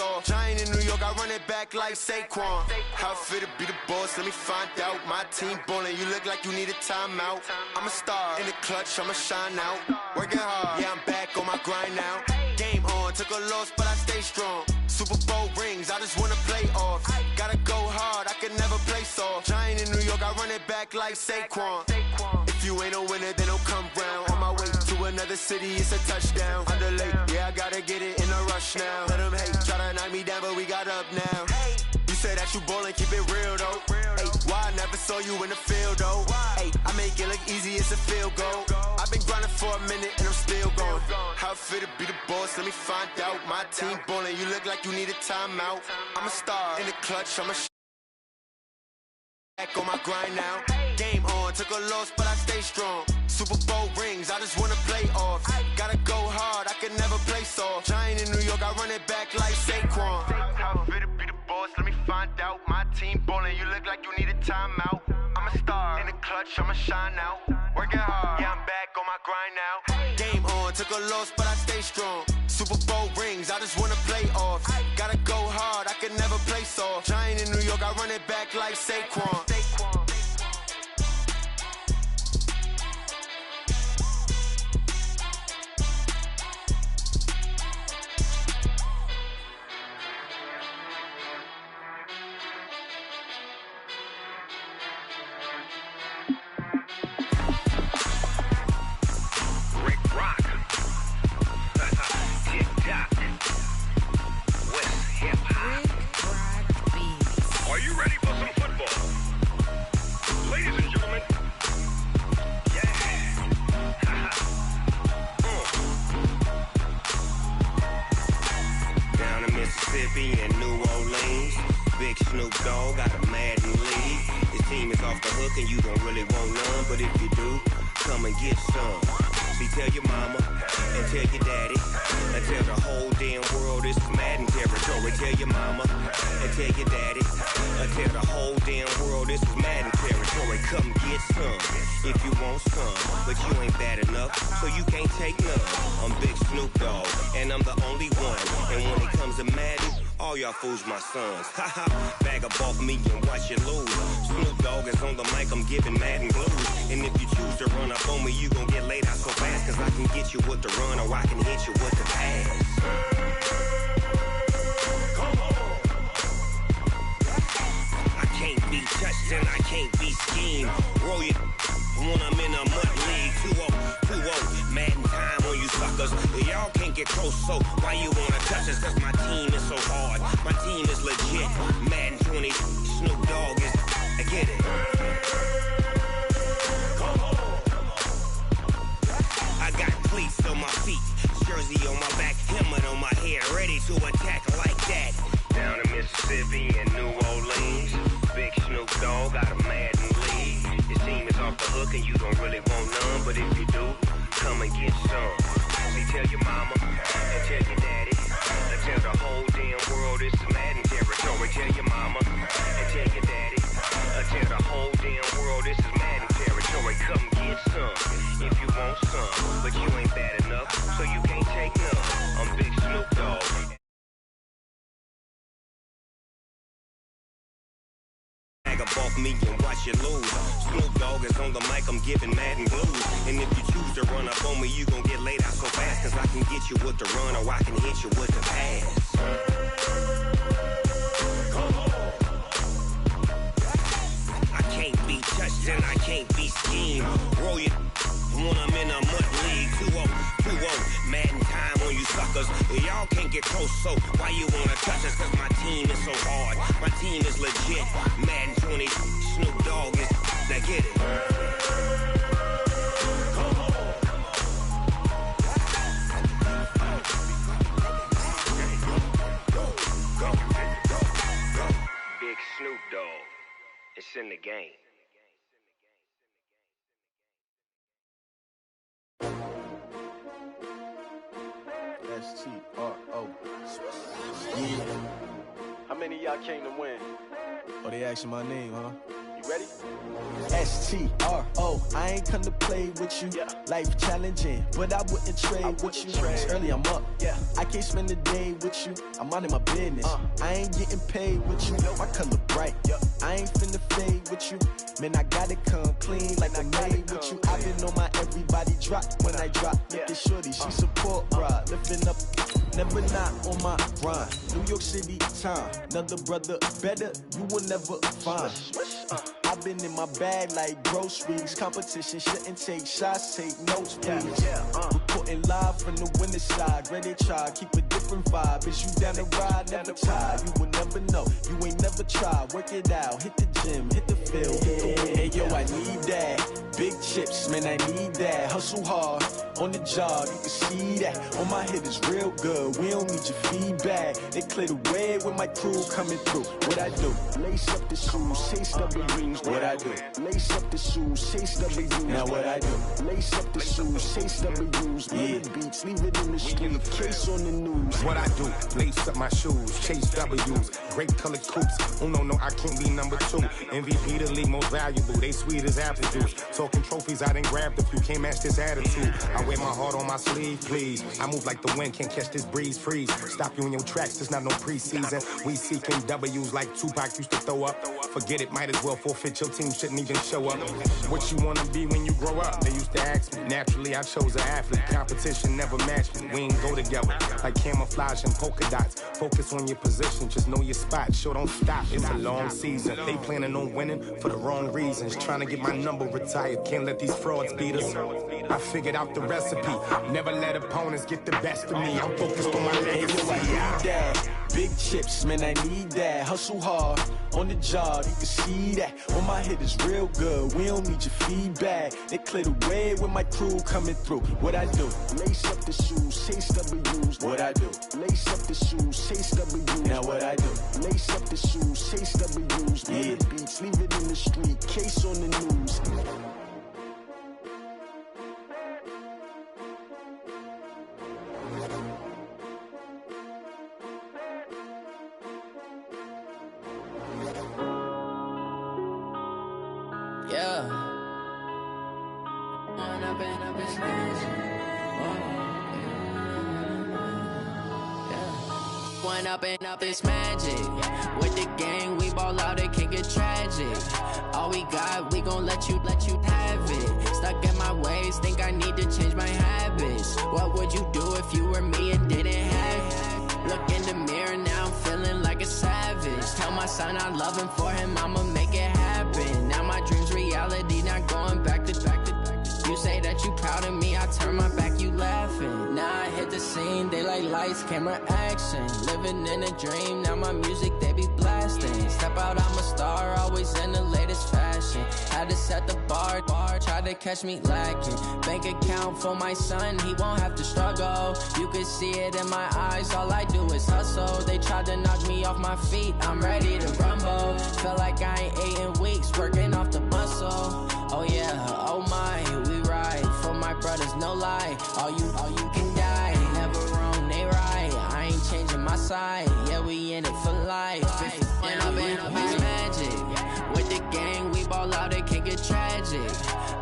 off. Giant in New York, I run it back like Saquon. How fit to be the boss, let me find out. My team ballin', you look like you need a timeout. I'm a star, in the clutch, I'ma shine out. Working hard, yeah, I'm back on my grind now. Game on, took a loss, but I stay strong. Super Bowl rings, I just wanna play off. Gotta go hard, I can never play soft. Giant in New York, I run it back like Saquon. If you ain't a winner, then don't come round. On my way to another city, it's a touchdown. Underlay, yeah, I gotta get it in a rush now. Let them hate, try to knock me down, but we got up now. You say that you ballin', keep it real though. Hey, why I never saw you in the field though? Hey, I make it look easy, it's a field goal. I've been grinding for a minute and I'm still going. How fit to be the boss, let me find out. My team ballin', you look like you need a timeout. I'm a star, in the clutch, I'm a back on my grind now. Game on, took a loss, but I stay strong. Super Bowl rings, I just wanna play off. Gotta go hard, I can never play soft. Giant in New York, I run it back like Saquon. How fit to be the boss, let me find out. My team ballin', you look like you need a timeout. I'm a star, in the clutch, I'ma shine out. Working hard, yeah, I'm back on my grind now. Game on, took a loss, but I stay strong. Super Bowl rings, I just wanna play off. Gotta go hard, I can never play soft. Giant in New York, I run it back like Saquon. And New Orleans, Big Snoop Dogg got a Madden league. His team is off the hook and you don't really want none, but if you do, come and get some. See, tell your mama and tell your daddy and tell the whole damn world this is Madden territory. Tell your mama and tell your daddy and tell the whole damn world this is Madden territory. Come get some if you want some, but you ain't bad enough, so you can't take none. I'm Big Snoop Dogg and I'm the only one, and when it comes to Madden, all y'all fools my sons. Haha, bag up off me and watch you lose. Snoop Dogg is on the mic, I'm giving Madden blues. And if you choose to run up on me, you gon' get laid out so fast, cause I can get you with the run or I can hit you with the pass. I can't be touched and I can't be schemed. Roll you when I'm in a mud league. 2-0, Madden time on you suckers. Y'all can't get close, so why you wanna touch us? Cause my team is so hard, my team is legit. Madden 20, Snoop Dogg is, I get it. I got cleats on my feet, jersey on my back, helmet on my head, ready to attack like that. Down in Mississippi and New Orleans, Big Snoop Dogg got a Madden league. His team is off the hook and you don't really want none, but if you do, come and get some. See, tell your mama and tell your daddy and tell the whole damn world this is Madden territory. Tell your mama and tell your daddy and tell the whole damn world this is Madden territory. Come get some if you want some, but you ain't bad enough, so you can't take none. I'm Big Snoop Dogg. Bag up off me and watch you lose. Snoop Dogg is on the mic, I'm giving Madden blues. And if you choose to run up on me, you gon' get laid out so fast, cause I can get you with the run or I can hit you with the pass. I can't be touched and I can't be schemed. Roll you when I'm in a mud league. 2-0, Madden time on you suckers. Y'all can't get close, so why you wanna touch us? Cause my team is so hard, my team is legit. Madden 20, Snoop Dogg is, now get it. Big Snoop Dogg, it's in the game. S-T-R-O. Yeah. How many of y'all came to win? Oh, they asking my name, huh? You ready? STRO, I ain't come to play with you. Life challenging, but I wouldn't trade with you. It's early, I'm up. I can't spend a day with you. I'm out in my business. I ain't getting paid with you. My color bright. I ain't finna fade with you. Man, I gotta come clean like I made with you. I've been on my everybody drop when I drop. Look at shorty, she support ride. Lifting up, never not on my grind. New York City time, another brother better you will never find. I've been in my bag like groceries. Competition shouldn't take shots, take notes, please. Reporting live from the winning side. Ready to try, keep a different vibe. Is you down the ride, never tired. You will never know, you ain't never tried. Work it out, hit the gym, hit the field, hit the win. Hey yo, I need that. Big chips, man, I need that. Hustle hard, on the job, you can see that. On my hit is real good, we don't need your feedback. They clear the way with my crew coming through. What I do? Lace up the shoes, chase W's. What I do? Lace up the shoes, chase W's. Now what I do? Lace up the shoes, chase W's. The beats, leave it in the street, case on the news. What I do? Lace up my shoes, chase W's. Great colored coops. Oh no, I can't be number 2. MVP the league most valuable. They sweet as apple juice. Talking trophies, I done grabbed a few. Can't match this attitude. I wear my heart on my sleeve, please. I move like the wind, can't catch this breeze. Freeze. Stop you in your tracks. There's not no preseason. We seeking W's like Tupac used to throw up. Forget it, might as well forfeit. Your team shouldn't even show up. What you wanna be when you grow up? They used to ask me. Naturally, I chose an athlete. Competition never matched me. We ain't go together like camouflage and polka dots. Focus on your position, just know your spot. Sure, don't stop. It's a long season. They planning on winning for the wrong reasons. Trying to get my number retired. Can't let these frauds beat us. I figured out the recipe. Never let opponents get the best of me. I'm focused on my legacy. I need that. Big chips, man, I need that. Hustle hard, on the job, you can see that. On my hit is real good, we don't need your feedback. They clear the way with my crew coming through. What I do? Lace up the shoes, chase W's. What I do? Lace up the shoes, chase W's. Now what I do? Lace up the shoes, chase W's. The beats, leave it in the street, case on the news. Up this magic. With the gang, we ball out, it can get tragic. All we got, we gon' let you have it. Stuck in my ways, think I need to change my habits. What would you do if you were me and didn't have it? Look in the mirror, now I'm feeling like a savage. Tell my son I love him, for him I'ma make it happen. Now my dream's reality, not going back to. You say that you proud of me, I turn my back, you laughing. Now I hit the scene, they like lights, camera, action. Living in a dream, now my music, they be blasting. Step out, I'm a star, always in the latest fashion. Had to set the bar, try to catch me lacking. Bank account for my son, he won't have to struggle. You can see it in my eyes, all I do is hustle. They tried to knock me off my feet, I'm ready to rumble. Feel like I ain't ate in weeks, working off the muscle. Oh yeah, oh my, we ride for my brothers, no lie. All you can die, never wrong, they right. I ain't changing my side, yeah, we in it for life. When I've been up is magic. With the gang, we ball out, it can get tragic.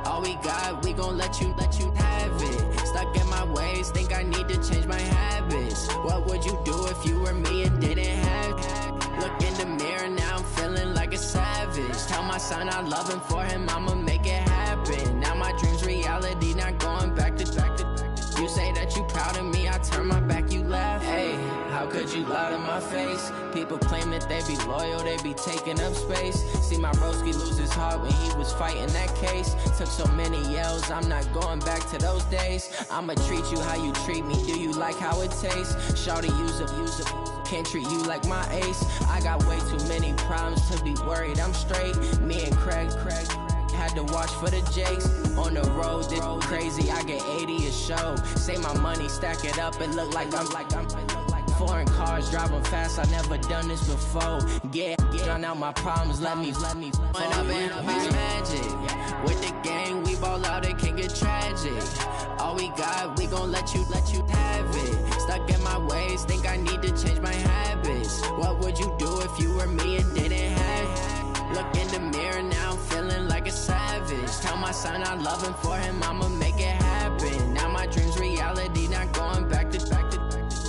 All we got, we gon' let you have it. Stuck in my ways, think I need to change my habits. What would you do if you were me and didn't have it? Look in the mirror, now I'm feeling like a savage. Tell my son I love him, for him I'ma make it happen. Now my dream's reality, not going back to. You say that you proud of me, I turn my back, you laugh. Hey, how could you lie to my face? People claim that they be loyal, they be taking up space. See my broski lose his heart when he was fighting that case. Took so many yells, I'm not going back to those days. I'ma treat you how you treat me, do you like how it tastes? Shawty, use it. Can't treat you like my ace. I got way too many problems to be worried, I'm straight. Me and Craig had to watch for the Jakes. On the road, this crazy, I get 80 a show. Say my money, stack it up, it look like I'm foreign cars, driving fast, I never done this before. Yeah, drown out my problems, let me. When I've been up is magic. With the gang, we ball out, it can get tragic. All we got, we gon' let you have it. Stuck in my ways, think I need to change my habits. What would you do if you were me and didn't have it? Look in the mirror, now Tell my son I love him, for him I'ma make it happen. Now my dream's reality, not going back to.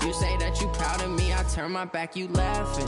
You say that you proud of me, I turn my back, you laughing.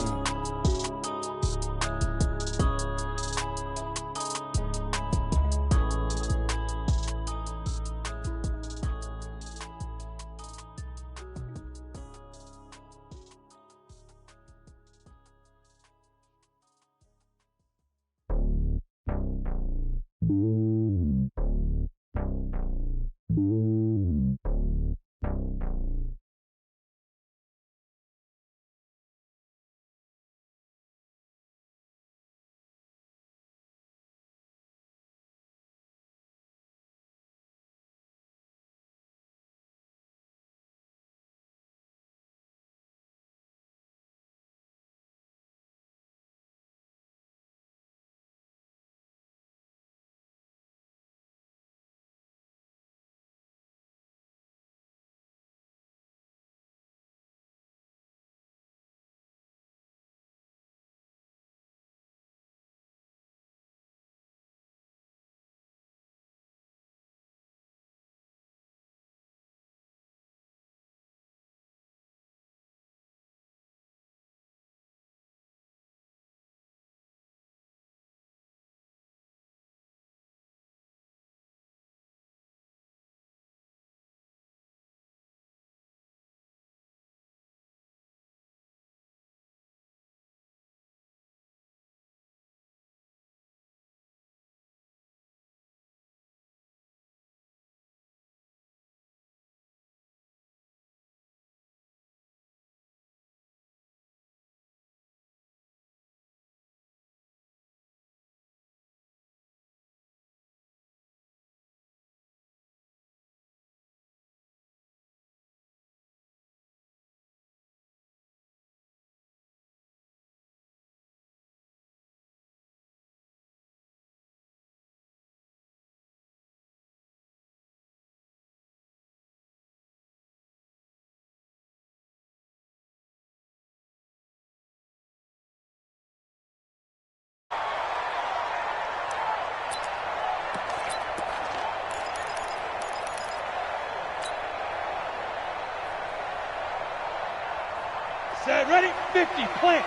Set, ready, 50, plant.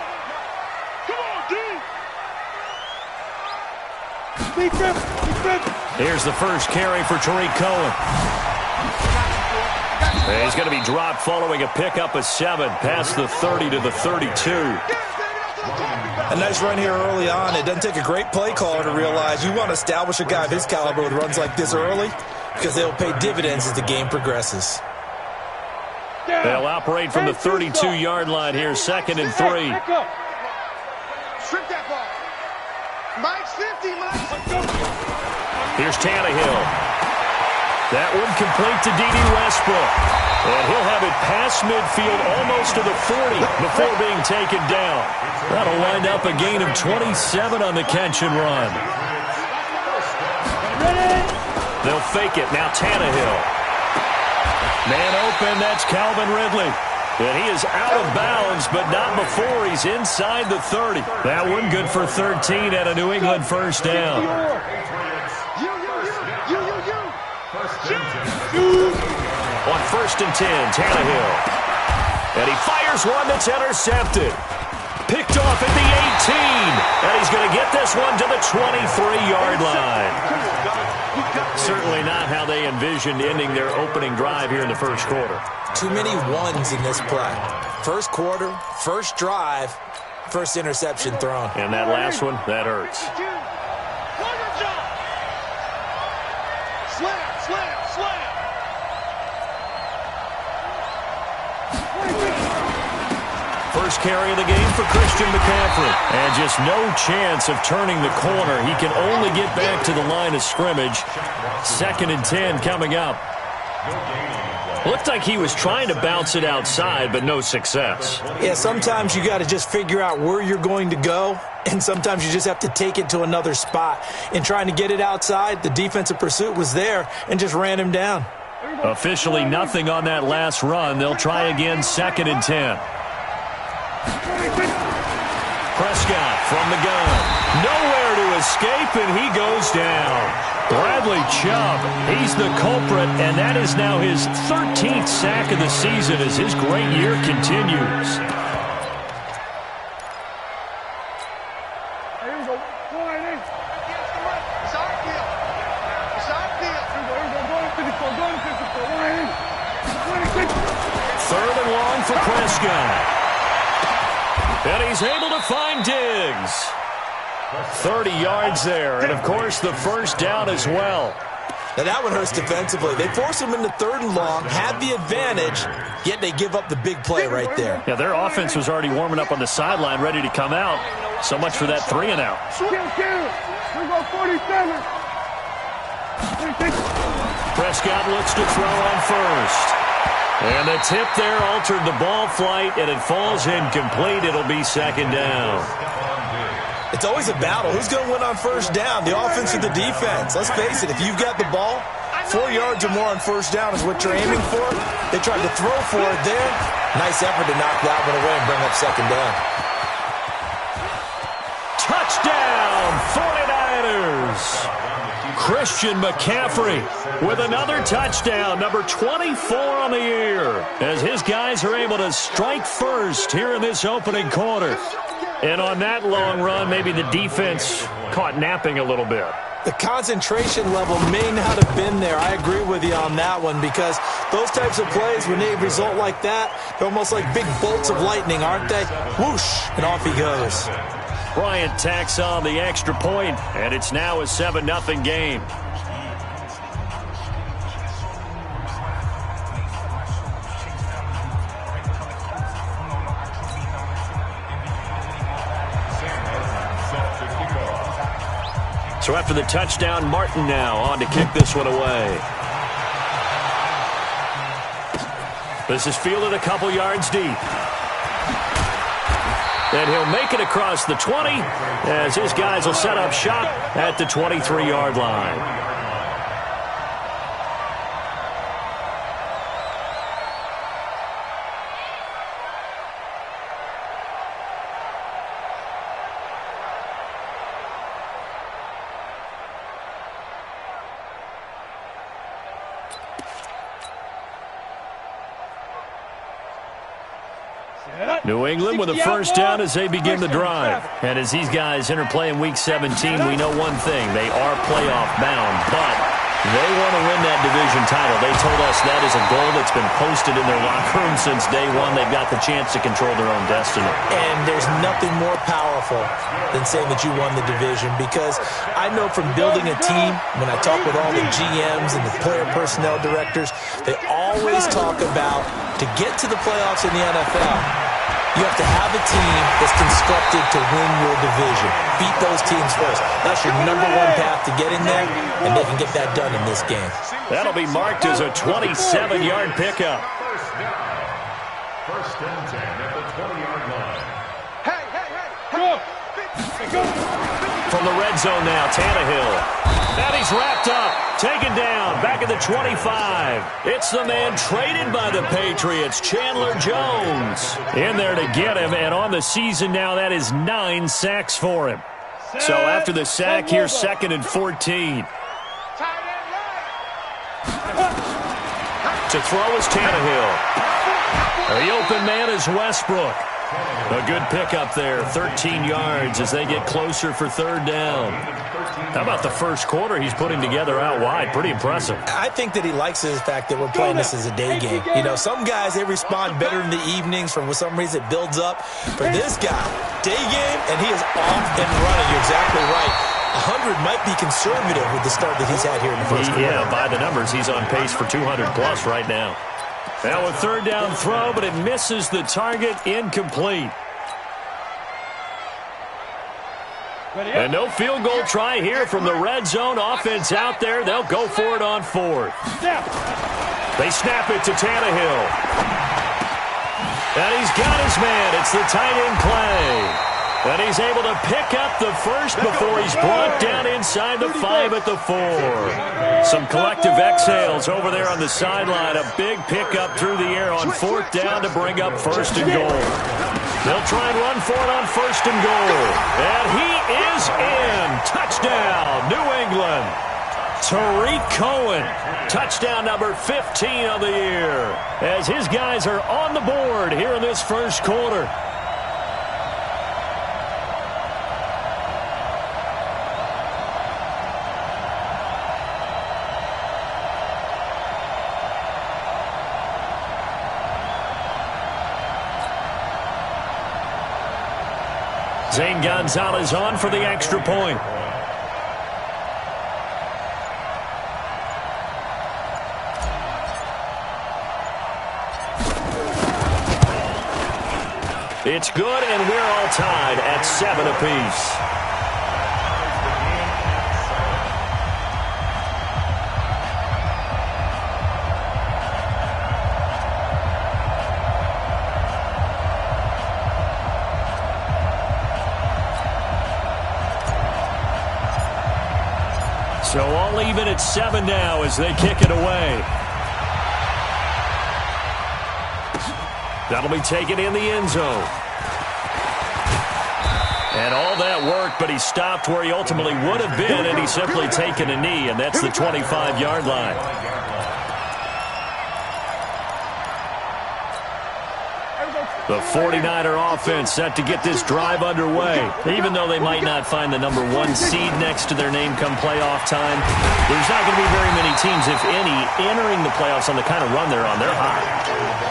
Come on, dude. Be driven. Here's the first carry for Tariq Cohen. He's going to be dropped following a pickup of 7 past the 30 to the 32. A nice run here early on. It doesn't take a great play caller to realize you want to establish a guy of his caliber with runs like this early because they'll pay dividends as the game progresses. They'll operate from the 32-yard line here, 2nd and 3. Strip that ball. Mike's 50, Mike. Here's Tannehill. That one complete to D.D. Westbrook. And he'll have it past midfield almost to the 40 before being taken down. That'll wind up a gain of 27 on the catch and run. They'll fake it. Now Tannehill. Man open, that's Calvin Ridley. And he is out of bounds, but not before he's inside the 30. That one good for 13 and a New England first down. On 1st and 10, Tannehill. And he fires one that's intercepted. Picked off at the 18. And he's going to get this one to the 23-yard line. Certainly not how they envisioned ending their opening drive here in the first quarter. Too many ones in this play. First quarter, first drive, first interception thrown. And that last one, that hurts. Slam. First carry of the game for Christian McCaffrey. And just no chance of turning the corner. He can only get back to the line of scrimmage. 2nd and 10 coming up. Looked like he was trying to bounce it outside, but no success. Yeah, sometimes you got to just figure out where you're going to go, and sometimes you just have to take it to another spot. In trying to get it outside, the defensive pursuit was there and just ran him down. Officially nothing on that last run. They'll try again, 2nd and 10. Prescott from the gun. Nowhere to escape, and he goes down. Bradley Chubb, he's the culprit, and that is now his 13th sack of the season as his great year continues. Third and long for Prescott. And he's able to find Diggs. 30 yards there, and of course the first down as well. Now that one hurts defensively. They force him into third and long, had the advantage, yet they give up the big play right there. Yeah, their offense was already warming up on the sideline, ready to come out. So much for that 3 and out. Prescott looks to throw on first. And the tip there altered the ball flight, and it falls incomplete. It'll be second down. It's always a battle. Who's going to win on first down, the offense or the defense? Let's face it, if you've got the ball, 4 yards or more on first down is what you're aiming for. They tried to throw for it there. Nice effort to knock that one away and bring up second down. Touchdown, 49ers! Christian McCaffrey with another touchdown, number 24 on the year, as his guys are able to strike first here in this opening quarter. And on that long run, maybe the defense caught napping a little bit. The concentration level may not have been there. I agree with you on that one, because those types of plays, when they result like that, they're almost like big bolts of lightning, aren't they? Whoosh, and off he goes. Bryant tacks on the extra point, and it's now a 7-0 game. So after the touchdown, Martin now on to kick this one away. This is fielded a couple yards deep. And he'll make it across the 20 as his guys will set up shop at the 23-yard line. New England with a first down as they begin the drive. And as these guys interplay in Week 17, we know one thing. They are playoff bound, but they want to win that division title. They told us that is a goal that's been posted in their locker room since day one. They've got the chance to control their own destiny. And there's nothing more powerful than saying that you won the division, because I know from building a team, when I talk with all the GMs and the player personnel directors, they always talk about, to get to the playoffs in the NFL, you have to have a team that's constructed to win your division. Beat those teams first. That's your number one path to getting there, and they can get that done in this game. That'll be marked as a 27-yard pickup. First and 10 at the 20-yard line. From the red zone now, Tannehill. And he's wrapped up, taken down, back at the 25. It's the man traded by the Patriots, Chandler Jones, in there to get him. And on the season now, that is 9 sacks for him. So after the sack, here's 2nd and 14. To throw is Tannehill. The open man is Westbrook. A good pickup there, 13 yards as they get closer for third down. How about the first quarter he's putting together out wide? Pretty impressive. I think that he likes the fact that we're playing this as a day game. You know, some guys, they respond better in the evenings. For some reason, it builds up. For this guy, day game, and he is off and running. You're exactly right. 100 might be conservative with the start that he's had here in the first quarter. Yeah, by the numbers, he's on pace for 200-plus right now. Now a third down throw, but it misses the target, incomplete. And no field goal try here from the red zone. Offense out there. They'll go for it on 4th. They snap it to Tannehill. And he's got his man. It's the tight end play. And he's able to pick up the first before he's brought down inside the 5 at the 4. Some collective exhales over there on the sideline. A big pickup through the air on 4th down to bring up 1st and goal. They'll try and run for it on 1st and goal. And he is in. Touchdown, New England. Tariq Cohen, touchdown number 15 of the year, as his guys are on the board here in this first quarter. Zane Gonzalez on for the extra point. It's good, and we're all tied at 7 apiece. So all even at 7 now as they kick it away. That'll be taken in the end zone. And all that work, but he stopped where he ultimately would have been, and he's simply taken a knee, and that's the 25-yard line. The 49er offense set to get this drive underway. Even though they might not find the number 1 seed next to their name come playoff time, there's not going to be very many teams, if any, entering the playoffs on the kind of run they're on. They're hot.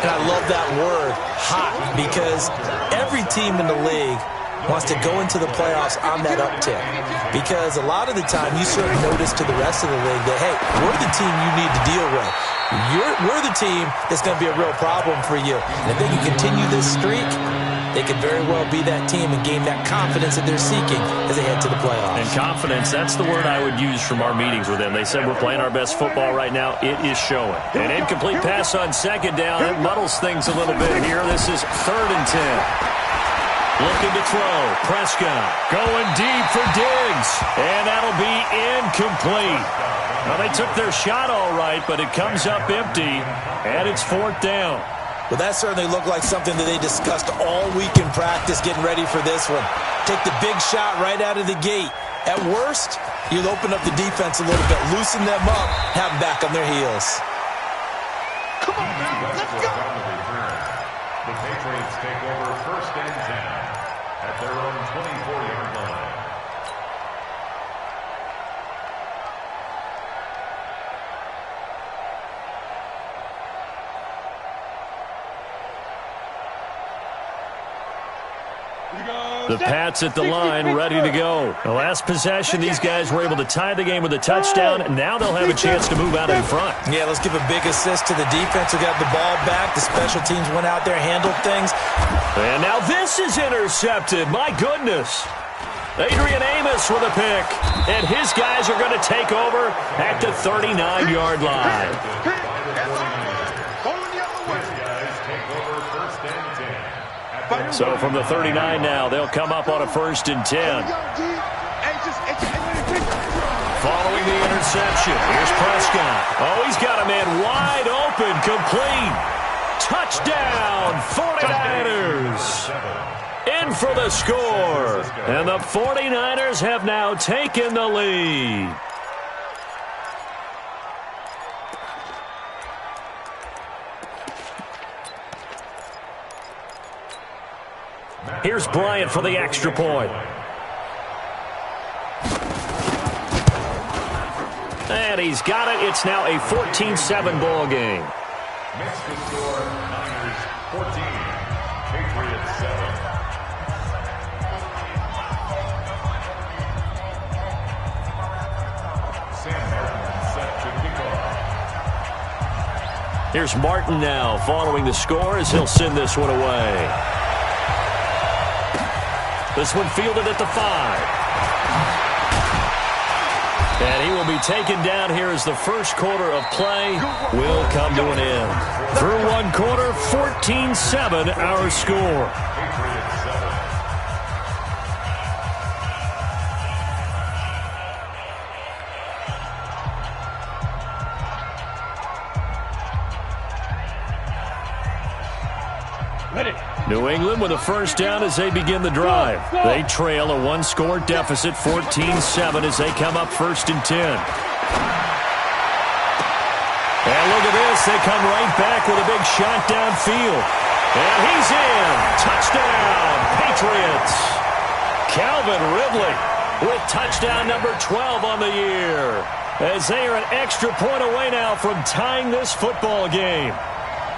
And I love that word, hot, because every team in the league wants to go into the playoffs on that uptick. Because a lot of the time you sort of notice to the rest of the league that, hey, we're the team you need to deal with. We're the team that's going to be a real problem for you. And if they can continue this streak, they could very well be that team and gain that confidence that they're seeking as they head to the playoffs. And confidence, that's the word I would use from our meetings with them. They said we're playing our best football right now. It is showing. An incomplete pass on second down. It muddles things a little bit here. This is 3rd and 10. Looking to throw. Prescott going deep for Diggs. And that'll be incomplete. Well, they took their shot all right, but it comes up empty, and it's 4th down. Well, that certainly looked like something that they discussed all week in practice, getting ready for this one. Take the big shot right out of the gate. At worst, you'll open up the defense a little bit, loosen them up, have them back on their heels. Come on, man, let's go. The Patriots take over 1st and 10 at their own 24-yard line. The Pats at the line, ready to go. The last possession, these guys were able to tie the game with a touchdown, and now they'll have a chance to move out in front. Yeah, let's give a big assist to the defense who got the ball back. The special teams went out there, handled things. And now this is intercepted. My goodness. Adrian Amos with a pick. And his guys are going to take over at the 39-yard line. So from the 39 now, they'll come up on a 1st and 10. Following the interception, here's Prescott. Oh, he's got a man wide open, complete. Touchdown, 49ers. In for the score. And the 49ers have now taken the lead. Here's Bryant for the extra point. And he's got it. It's now a 14-7 ball game. Makes the score Niners 14, Patriots 7. Sam Martin set to kick off. Here's Martin now following the score as he'll send this one away. This one fielded at the 5. And he will be taken down here as the first quarter of play will come to an end. Through one quarter, 14-7 our score. New England with a first down as they begin the drive. They trail a 1-score deficit, 14-7, as they come up 1st and 10. they come right back with a big shot downfield. And he's in. Touchdown, Patriots. Calvin Ridley with touchdown number 12 on the year, as they are an extra point away now from tying this football game.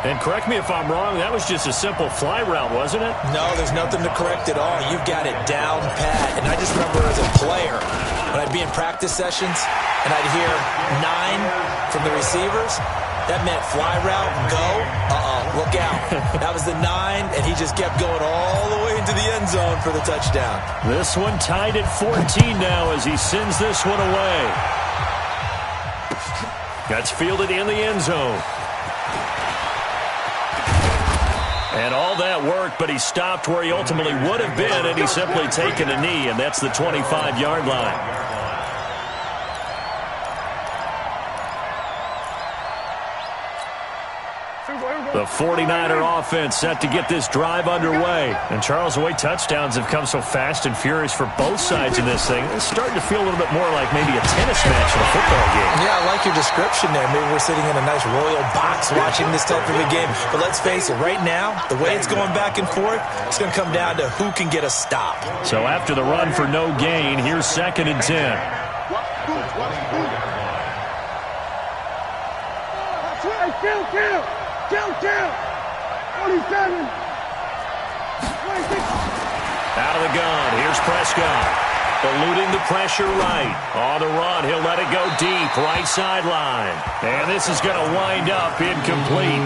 And correct me if I'm wrong, that was just a simple fly route, wasn't it? No, there's nothing to correct at all. You've got it down pat. And I just remember as a player, when I'd be in practice sessions and I'd hear 9 from the receivers, that meant fly route, go, look out. That was the 9, and he just kept going all the way into the end zone for the touchdown. This one tied at 14 now as he sends this one away. That's fielded in the end zone. And all that worked, but he stopped where he ultimately would have been, and he's simply taken a knee, and that's the 25-yard line. The 49er offense set to get this drive underway. And, Charles, the way touchdowns have come so fast and furious for both sides in this thing, it's starting to feel a little bit more like maybe a tennis match in a football game. Yeah, I like your description there. Maybe we're sitting in a nice royal box watching this type of a game. But let's face it, right now, the way it's going back and forth, it's going to come down to who can get a stop. So after the run for no gain, here's 2nd and 10. Kill! 47! 26! Out of the gun, here's Prescott. Eluding the pressure right. On the run, he'll let it go deep, right sideline. And this is going to wind up incomplete.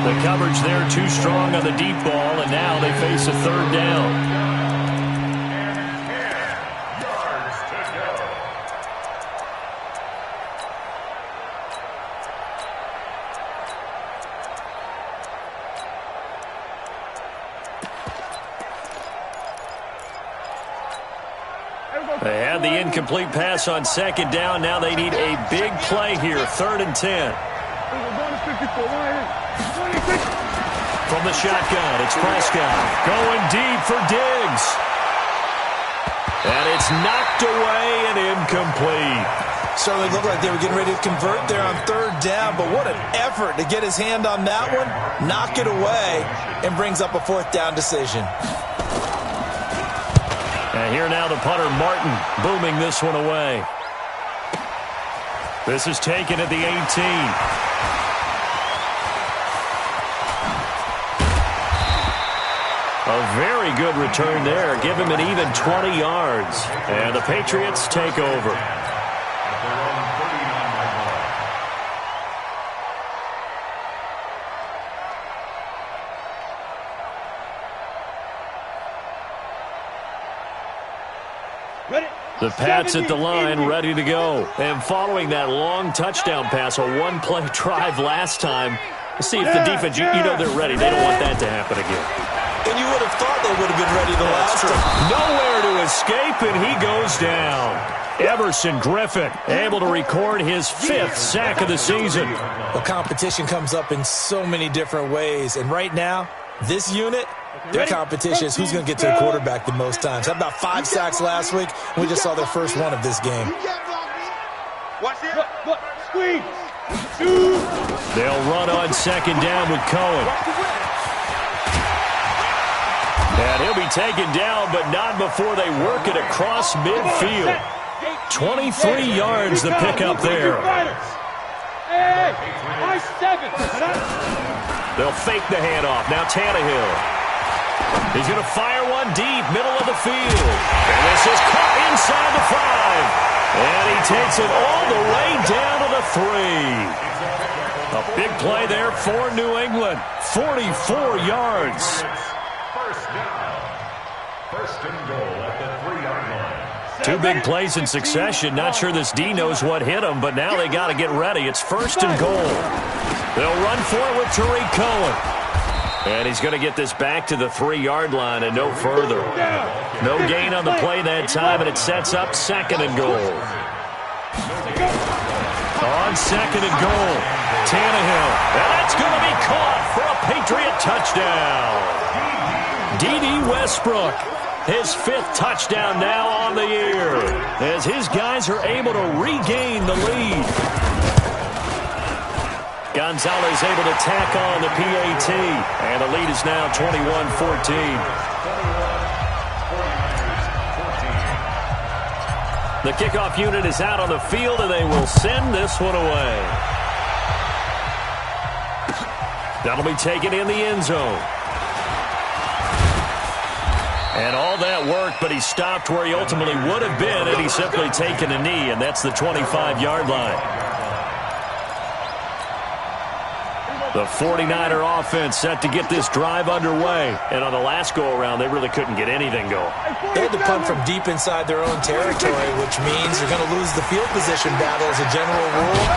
The coverage there too strong on the deep ball, and now they face a 3rd down. They had the incomplete pass on 2nd down. Now they need a big play here. 3rd and 10. From the shotgun, it's Prescott. Going deep for Diggs. And it's knocked away and incomplete. Certainly looked like they were getting ready to convert there on 3rd down, but what an effort to get his hand on that one, knock it away, and brings up a 4th down decision. And here now the punter, Martin, booming this one away. This is taken at the 18. A very good return there. Give him an even 20 yards. And the Patriots take over. The Pats at the line, ready to go. And following that long touchdown pass, a one-play drive last time, let's see if the defense, you know they're ready. They don't want that to happen again. And you would have thought they would have been ready the last time. Nowhere to escape, and he goes down. Everson Griffin able to record his 5th sack of the season. Well, competition comes up in so many different ways. And right now, this unit, their competition is who's going to get to the quarterback the most times. Had about 5 sacks last week. We just saw their first one of this game. Watch it. Look. Squeeze. They'll run on 2nd down with Cohen. And he'll be taken down, but not before they work it across midfield. 23 yards the pickup there. Hey, 7. They'll fake the handoff. Now Tannehill. He's going to fire one deep, middle of the field. And this is caught inside the 5. And he takes it all the way down to the 3. A big play there for New England. 44 yards. First and goal at the 3-yard line. 2 big plays in succession. Not sure this D knows what hit him, but now they got to get ready. It's 1st and goal. They'll run for it with Tariq Cohen. And he's going to get this back to the 3-yard line and no further. No gain on the play that time, and it sets up 2nd and goal. On 2nd and goal, Tannehill. And that's going to be caught for a Patriot touchdown. D.D. Westbrook, his 5th touchdown now on the year, as his guys are able to regain the lead. Gonzalez able to tack on the PAT, and the lead is now 21-14. The kickoff unit is out on the field, and they will send this one away. That'll be taken in the end zone. And all that work, but he stopped where he ultimately would have been had he simply taken a knee, and that's the 25-yard line. The 49er offense set to get this drive underway. And on the last go-around, they really couldn't get anything going. They had to punt from deep inside their own territory, which means they're going to lose the field position battle as a general rule.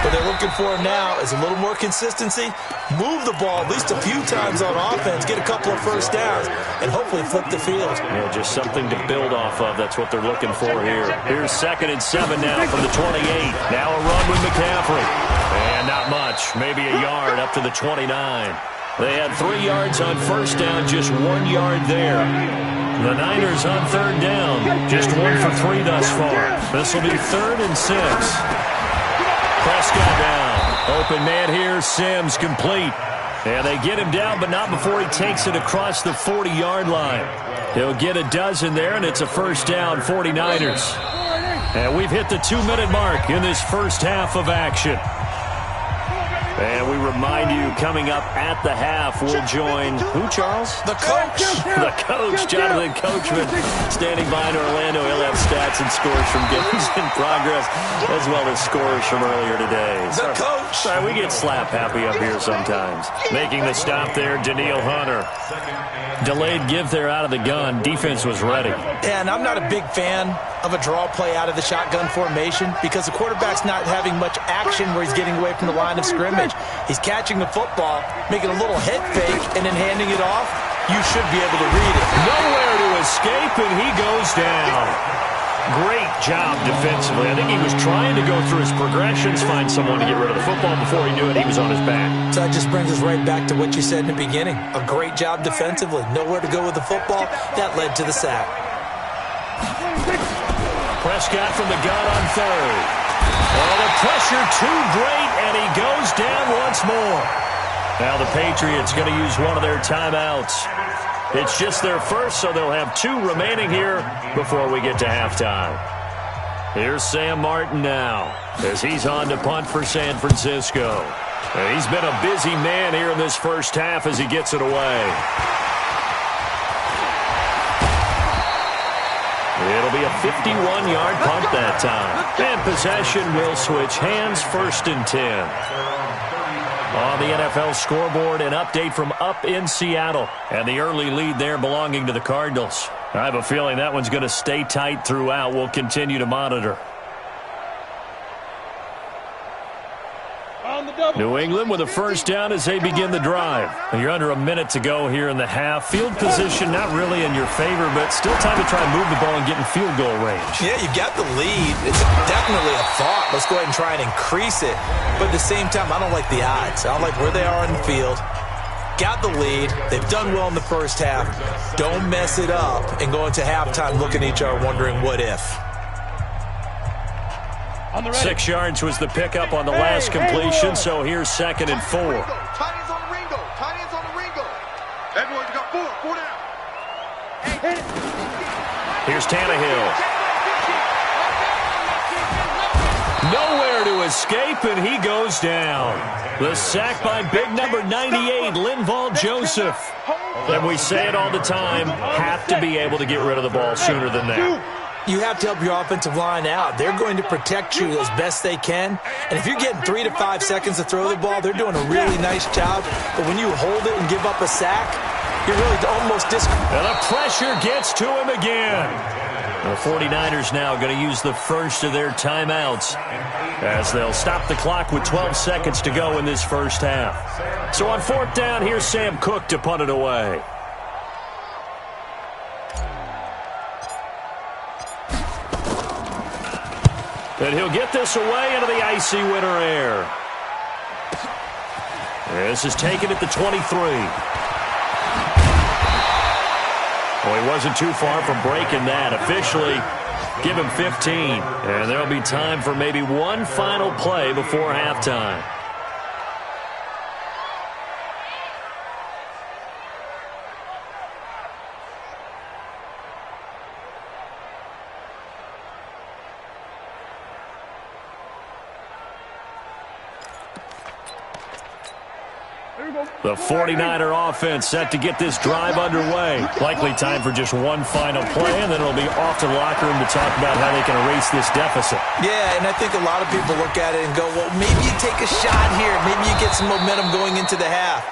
What they're looking for now is a little more consistency, move the ball at least a few times on offense, get a couple of first downs, and hopefully flip the field. Yeah, just something to build off of. That's what they're looking for here. Here's 2nd and 7 now from the 28. Now a run with McCaffrey. And not much, maybe a yard up to the 29. They had 3 yards on first down, just 1 yard there. The Niners on 3rd down, just 1 for 3 thus far. This will be 3rd and 6. Prescott down. Open man here, Sims complete. And they get him down, but not before he takes it across the 40-yard line. He'll get a dozen there, and it's a first down, 49ers. And we've hit the 2-minute mark in this first half of action. And we remind you, coming up at the half, we'll join who, Charles? The coach. The coach, Jonathan Coachman, standing by in Orlando. He'll have stats and scores from games in progress, as well as scores from earlier today. The coach. Sorry, we get slap happy up here sometimes. Making the stop there, Daniil Hunter. Delayed give there out of the gun. Defense was ready. And I'm not a big fan of a draw play out of the shotgun formation because the quarterback's not having much action where he's getting away from the line of scrimmage. He's catching the football, making a little head fake, and then handing it off. You should be able to read it. Nowhere to escape, and he goes down. Great job defensively. I think he was trying to go through his progressions, find someone to get rid of the football. Before he knew it, he was on his back. So that just brings us right back to what you said in the beginning. A great job defensively. Nowhere to go with the football. That led to the sack. Prescott from the gun on 3rd. Oh, the pressure too great, and he goes down once more. Now the Patriots going to use one of their timeouts. It's just their first, so they'll have 2 remaining here before we get to halftime. Here's Sam Martin now, as he's on to punt for San Francisco. And he's been a busy man here in this first half as he gets it away. It'll be a 51-yard punt that time. And possession will switch hands, 1st and 10. On the NFL scoreboard, an update from up in Seattle. And the early lead there belonging to the Cardinals. I have a feeling that one's going to stay tight throughout. We'll continue to monitor. New England with a first down as they begin the drive. You're under a minute to go here in the half. Field position not really in your favor, but still time to try and move the ball and get in field goal range. Yeah, you got the lead. It's definitely a thought. Let's go ahead and try and increase it. But at the same time, I don't like the odds. I don't like where they are in the field. Got the lead. They've done well in the first half. Don't mess it up and go into halftime looking at each other wondering what if. 6 yards was the pickup on the last completion, so here's 2nd and 4. Tight ends on the Ringo. Tight ends on the Ringo. Everyone's got 4 down. Here's Tannehill. Nowhere to escape, and he goes down. The sack by big number 98, Linval Joseph. And we say it all the time, have to be able to get rid of the ball sooner than that. You have to help your offensive line out. They're going to protect you as best they can. And if you're getting 3 to 5 seconds to throw the ball, they're doing a really nice job. But when you hold it and give up a sack, you're really almost And the pressure gets to him again. The 49ers now going to use the first of their timeouts as they'll stop the clock with 12 seconds to go in this first half. So on 4th down, here's Sam Cook to punt it away. And he'll get this away into the icy winter air. This is taken at the 23. Well, he wasn't too far from breaking that. Officially, give him 15. And there'll be time for maybe one final play before halftime. The 49er offense set to get this drive underway. Likely time for just one final play, and then it'll be off to the locker room to talk about how they can erase this deficit. Yeah, and I think a lot of people look at it and go, well, maybe you take a shot here. Maybe you get some momentum going into the half.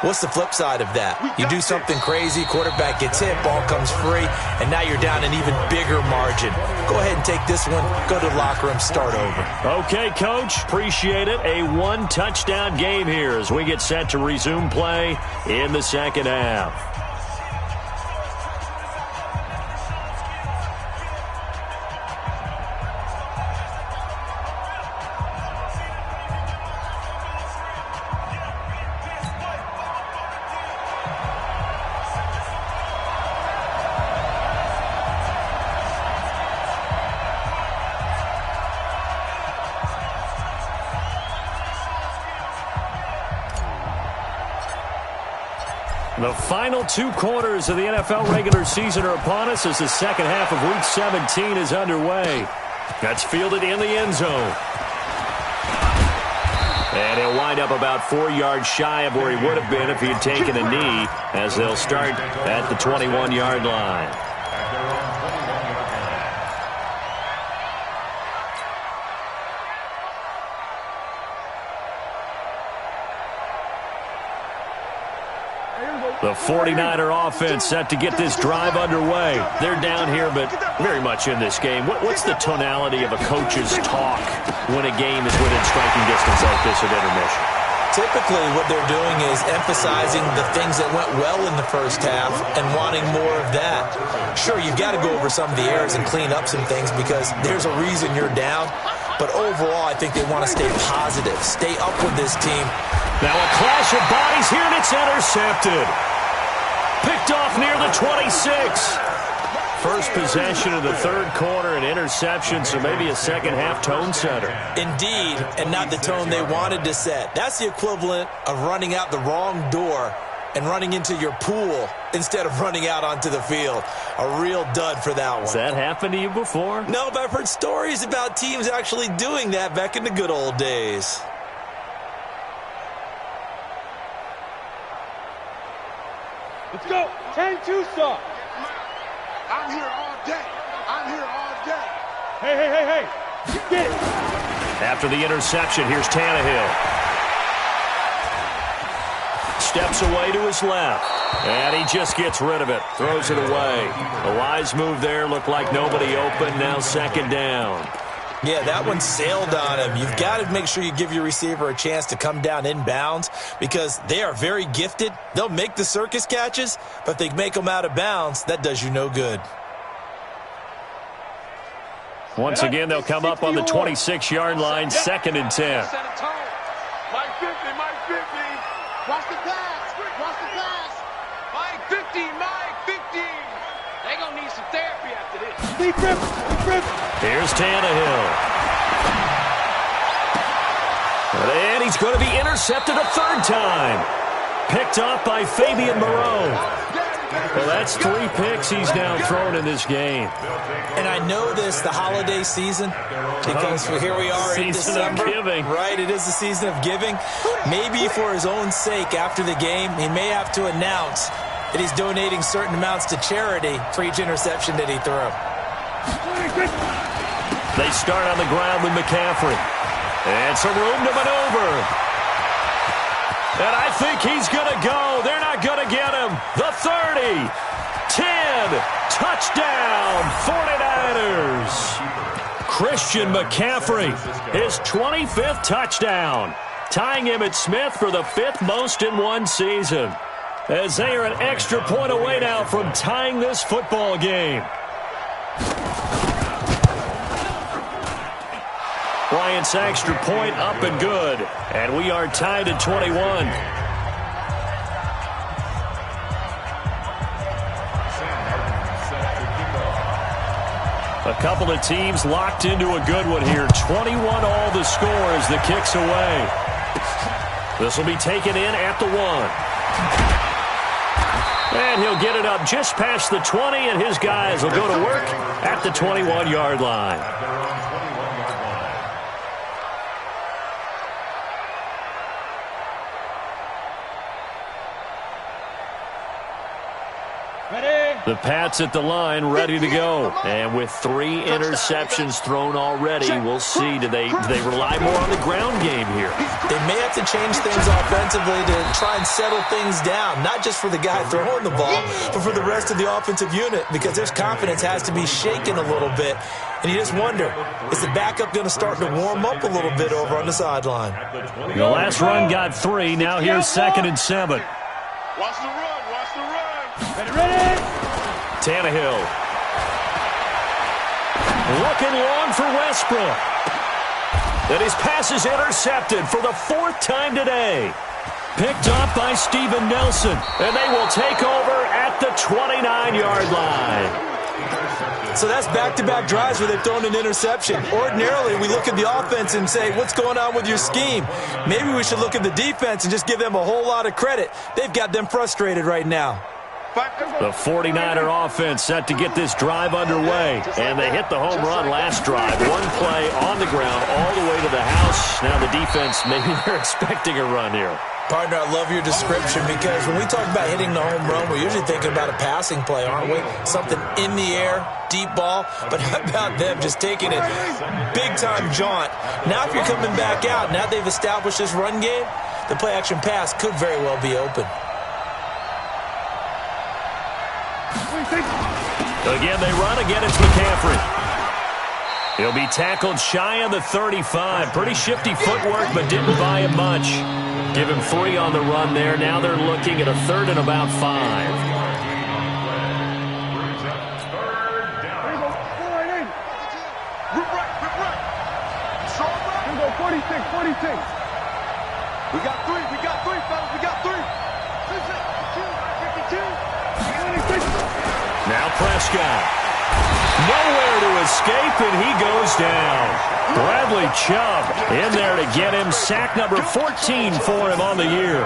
What's the flip side of that? You do something crazy, quarterback gets hit, ball comes free, and now you're down an even bigger margin. Go ahead and take this one, go to the locker room, start over. Okay, Coach, appreciate it. A one-touchdown game here as we get set to resume play in the second half. The final 2 quarters of the NFL regular season are upon us as the second half of Week 17 is underway. That's fielded in the end zone. And he'll wind up about 4 yards shy of where he would have been if he had taken a knee, as they'll start at the 21-yard line. The 49er offense set to get this drive underway. They're down here, but very much in this game. What's the tonality of a coach's talk when a game is within striking distance like this at intermission? Typically, what they're doing is emphasizing the things that went well in the first half and wanting more of that. Sure, you've got to go over some of the errors and clean up some things because there's a reason you're down. But overall, I think they want to stay positive, stay up with this team. Now a clash of bodies here, and it's intercepted. Picked off near the 26. First possession of the third quarter, an interception, so maybe a second-half tone setter. Indeed, and not the tone they wanted to set. That's the equivalent of running out the wrong door and running into your pool instead of running out onto the field. A real dud for that one. Has that happened to you before? No, but I've heard stories about teams actually doing that back in the good old days. Let's go. 10-2 stop. I'm here all day. I'm here all day. Hey. Get it. After the interception, here's Tannehill. Steps away to his left. And he just gets rid of it. Throws it away. A wise move there. Looked like nobody open. Now second down. Yeah, that one sailed on him. You've got to make sure you give your receiver a chance to come down inbounds because they are very gifted. They'll make the circus catches, but if they make them out of bounds, that does you no good. Once again, they'll come up on the 26-yard line, 2nd and 10. Mike 50. Watch the pass. Mike 50. They're going to need some therapy after this. Here's Tannehill. And he's going to be intercepted a third time. Picked off by Fabian Moreau. Well, that's 3 picks he's now thrown in this game. And I know this, the holiday season, because here we are in December. Season of giving. Right, it is the season of giving. Maybe for his own sake after the game, he may have to announce that he's donating certain amounts to charity for each interception that he threw. They start on the ground with McCaffrey. And some room to maneuver. And I think he's going to go. They're not going to get him. The 30. 10. Touchdown, 49ers. Christian McCaffrey, his 25th touchdown. Tying him at Smith for the 5th most in one season. As they are an extra point away now from tying this football game. Bryant's extra point up and good. And we are tied at 21. A couple of teams locked into a good one here. 21 all the score as the kick's away. This will be taken in at the 1. And he'll get it up just past the 20, and his guys will go to work at the 21-yard line. The Pats at the line, ready to go. And with 3 interceptions thrown already, we'll see. Do they rely more on the ground game here? They may have to change things offensively to try and settle things down, not just for the guy throwing the ball, but for the rest of the offensive unit, because their confidence has to be shaken a little bit. And you just wonder, is the backup going to start to warm up a little bit over on the sideline? The last run got 3. Now here's 2nd and 7. Watch the run. Watch the run. Ready? Tannehill. Looking long for Westbrook. And his pass is intercepted for the 4th time today. Picked up by Steven Nelson. And they will take over at the 29-yard line. So that's back-to-back drives where they've thrown an interception. Ordinarily, we look at the offense and say, what's going on with your scheme? Maybe we should look at the defense and just give them a whole lot of credit. They've got them frustrated right now. The 49er offense set to get this drive underway. And they hit the home run last drive. 1 play on the ground all the way to the house. Now the defense, maybe they're expecting a run here. Partner, I love your description because when we talk about hitting the home run, we're usually thinking about a passing play, aren't we? Something in the air, deep ball. But how about them just taking it big-time jaunt? Now if you're coming back out, now they've established this run game, the play-action pass could very well be open. Again, they run. Again, it's McCaffrey. He'll be tackled shy of the 35. Pretty shifty footwork, but didn't buy him much. Give him 3 on the run there. Now they're looking at a 3rd and about 5. We got 3, fellas, we got 3. Now Prescott. Nowhere to escape, and he goes down. Bradley Chubb in there to get him. Sack number 14 for him on the year.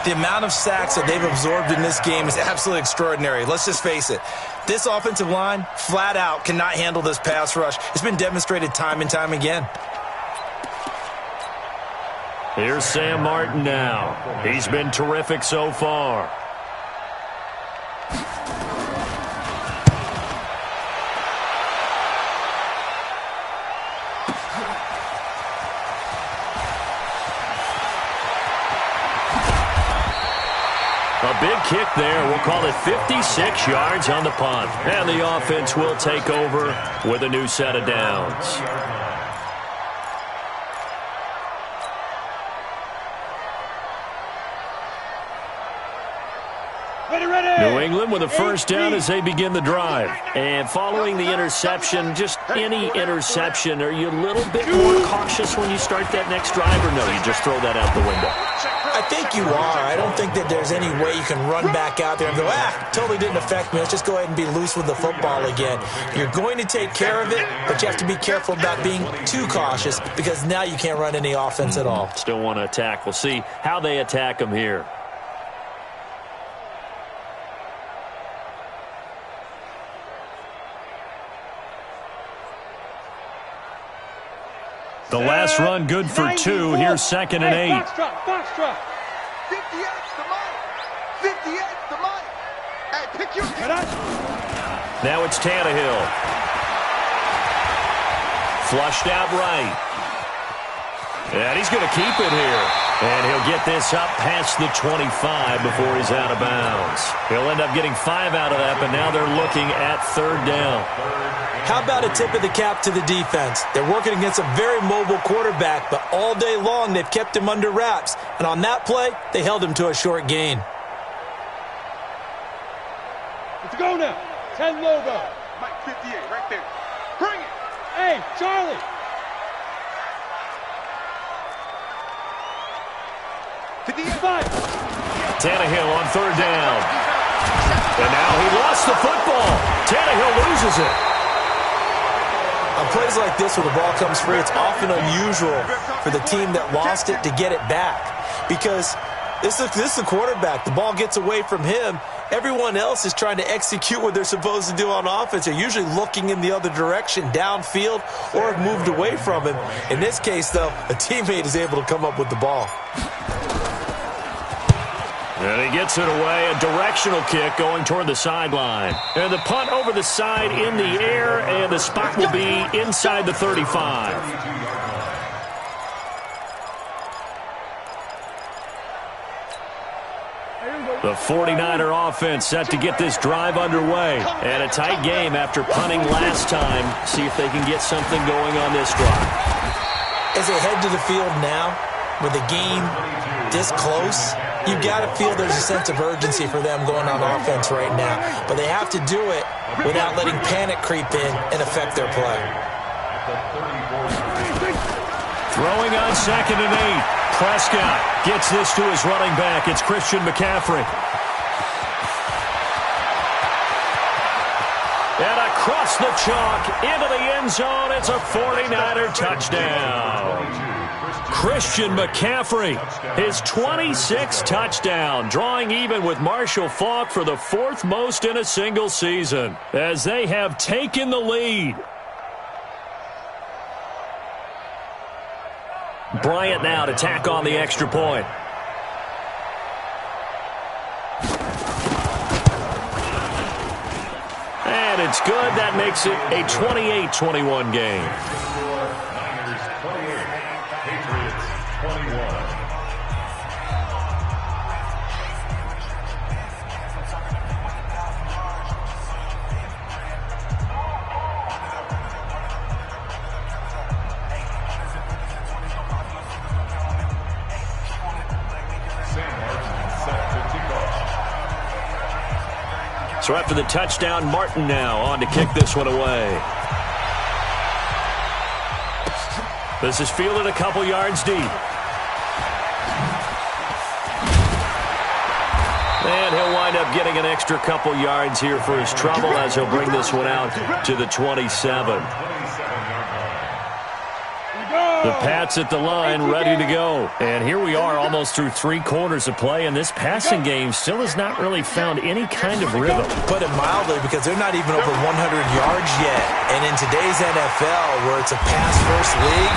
The amount of sacks that they've absorbed in this game is absolutely extraordinary. Let's just face it. This offensive line, flat out, cannot handle this pass rush. It's been demonstrated time and time again. Here's Sam Martin now. He's been terrific so far. A big kick there. We'll call it 56 yards on the punt. And the offense will take over with a new set of downs. New England with a first down as they begin the drive. And following the interception, just any interception, are you a little bit more cautious when you start that next drive, or no, you just throw that out the window? I think you are. I don't think that there's any way you can run back out there and go, totally didn't affect me. Let's just go ahead and be loose with the football again. You're going to take care of it, but you have to be careful about being too cautious because now you can't run any offense at all. Still want to attack. We'll see how they attack them here. The last run good for 2. Here's 2nd and 8. Foxtrot. 58's the money. 58's the money. Hey, pick your... Now it's Tannehill. Flushed out right. And he's going to keep it here. And he'll get this up past the 25 before he's out of bounds. He'll end up getting 5 out of that, but now they're looking at 3rd down. How about a tip of the cap to the defense? They're working against a very mobile quarterback, but all day long they've kept him under wraps. And on that play, they held him to a short gain. Let's go now. 10 logo. Mike 58 right there. Bring it. Hey, Charlie. Tannehill on 3rd down. And now he lost the football. Tannehill loses it. On plays like this where the ball comes free, it's often unusual for the team that lost it to get it back. Because this is the quarterback. The ball gets away from him. Everyone else is trying to execute what they're supposed to do on offense. They're usually looking in the other direction, downfield, or have moved away from him. In this case, though, a teammate is able to come up with the ball. And he gets it away, a directional kick going toward the sideline. And the punt over the side in the air, and the spot will be inside the 35. The 49er offense set to get this drive underway. And a tight game after punting last time. See if they can get something going on this drive. As they head to the field now, with the game this close, you've got to feel there's a sense of urgency for them going on offense right now. But they have to do it without letting panic creep in and affect their play. Throwing on 2nd and 8. Prescott gets this to his running back. It's Christian McCaffrey. And across the chalk into the end zone. It's a 49er touchdown. Christian McCaffrey, his 26th touchdown, drawing even with Marshall Faulk for the 4th most in a single season, as they have taken the lead. Bryant now to tack on the extra point. And it's good. That makes it a 28-21 game. Niners 28, Patriots 21. So after the touchdown, Martin now on to kick this one away. This is fielded a couple yards deep. And he'll wind up getting an extra couple yards here for his trouble as he'll bring this one out to the 27. The Pats at the line, ready to go. And here we are almost through 3 quarters of play, and this passing game still has not really found any kind of rhythm. Put it mildly, because they're not even over 100 yards yet. And in today's NFL, where it's a pass-first league,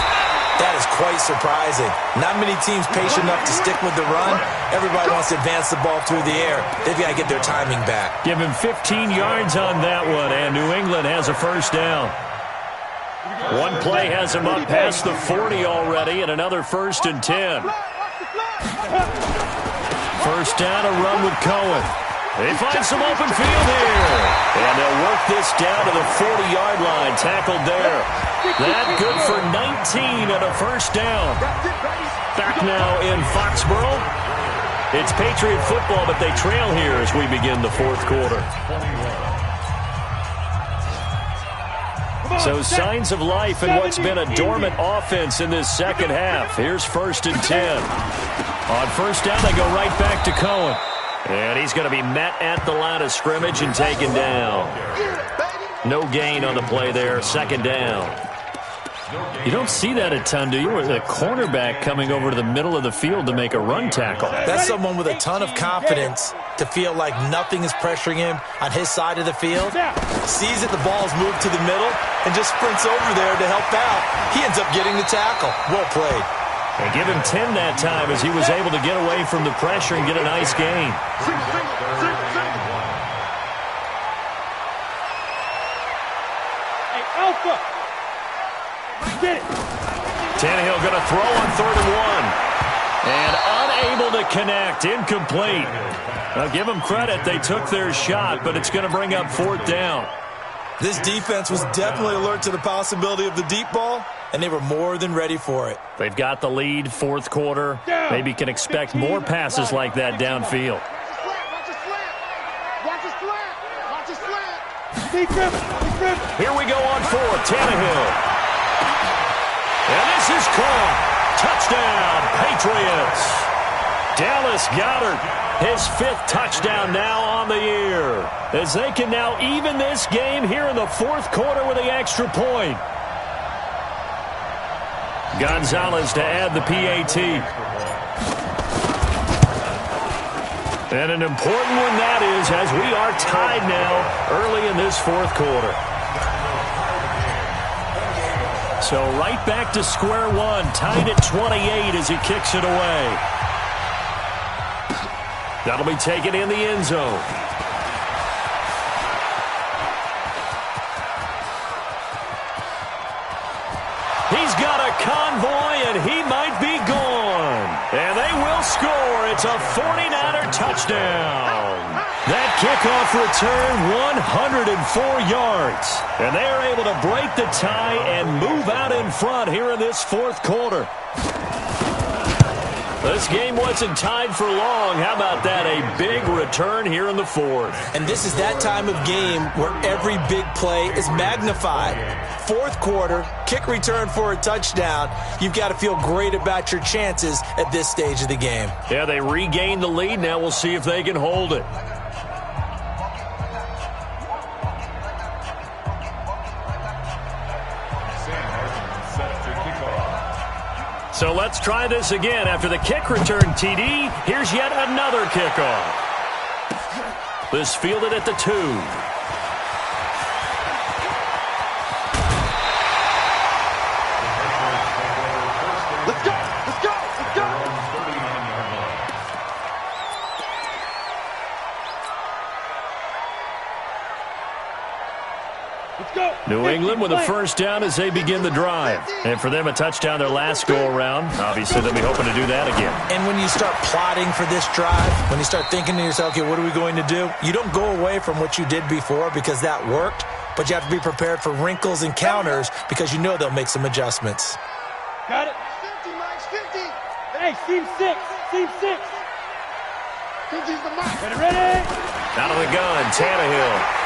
that is quite surprising. Not many teams patient enough to stick with the run. Everybody wants to advance the ball through the air. They've got to get their timing back. Give him 15 yards on that one, and New England has a first down. One play has him up past the 40 already, and another 1st and 10. First down, a run with Cohen. They find some open field here. And they'll work this down to the 40-yard line. Tackled there. That good for 19 and a first down. Back now in Foxborough. It's Patriot football, but they trail here as we begin the 4th quarter. So signs of life in what's been a dormant offense in this second half. Here's 1st and 10. On first down, they go right back to Cohen. And he's going to be met at the line of scrimmage and taken down. No gain on the play there. 2nd down. You don't see that a ton, do you? With a cornerback coming over to the middle of the field to make a run tackle. That's someone with a ton of confidence to feel like nothing is pressuring him on his side of the field. Sees that the ball's moved to the middle and just sprints over there to help out. He ends up getting the tackle. Well played. They give him 10 that time as he was able to get away from the pressure and get a nice gain. Hey, Alpha! Get it! Tannehill going to throw on 3rd and 1. And unable to connect. Incomplete. Now give them credit. They took their shot, but it's going to bring up 4th down. This defense was definitely alert to the possibility of the deep ball, and they were more than ready for it. They've got the lead, 4th quarter. Maybe can expect more passes like that downfield. Here we go on 4th. Tannehill. And this is caught. Touchdown, Patriots. Dallas Goedert, his 5th touchdown now on the year, as they can now even this game here in the 4th quarter with the extra point. Gonzalez to add the PAT. And an important one that is, as we are tied now early in this 4th quarter. So right back to square one, tied at 28 as he kicks it away. That'll be taken in the end zone. He's got a convoy, and he might be gone. And they will score. It's a 49er touchdown. That kickoff return, 104 yards. And they are able to break the tie and move out in front here in this fourth quarter. This game wasn't tied for long. How about that? A big return here in the fourth. And this is that time of game where every big play is magnified. Fourth quarter, kick return for a touchdown. You've got to feel great about your chances at this stage of the game. Yeah, they regained the lead. Now we'll see if they can hold it. So let's try this again. After the kick return TD, here's yet another kickoff. This fielded at the 2. Let's go! Let's go! Let's go! New England with a first down as they begin the drive. And for them, a touchdown their last go-around. Obviously, they'll be hoping to do that again. And when you start plotting for this drive, when you start thinking to yourself, okay, what are we going to do? You don't go away from what you did before because that worked, but you have to be prepared for wrinkles and counters because you know they'll make some adjustments. Got it. 50, Mike's 50. Hey, team 6. Team 6. 50's the mark. Ready? Out of the gun, Tannehill.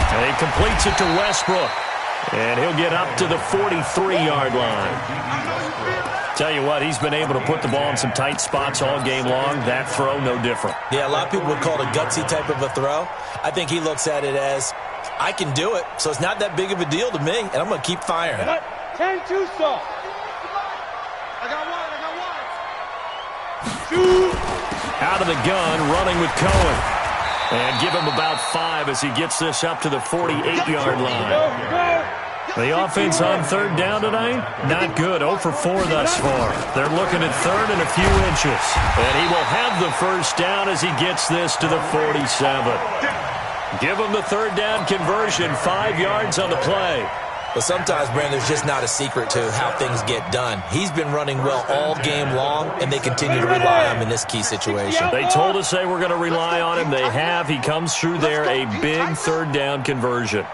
And he completes it to Westbrook. And he'll get up to the 43-yard line. Tell you what, he's been able to put the ball in some tight spots all game long. That throw, no different. Yeah, a lot of people would call it a gutsy type of a throw. I think he looks at it as, I can do it, so it's not that big of a deal to me, and I'm going to keep firing. 10-2 soft. I got one. Shoot. Out of the gun, running with Cohen. And give him about 5 as he gets this up to the 48-yard line. The offense on third down tonight, not good. 0 for 4 thus far. They're looking at third and a few inches. And he will have the first down as he gets this to the 47. Give him the third down conversion, 5 yards on the play. But sometimes, Brandon, there's just not a secret to how things get done. He's been running well all game long, and they continue to rely on him in this key situation. They told us they were going to rely on him. They have. He comes through there, a big third down conversion.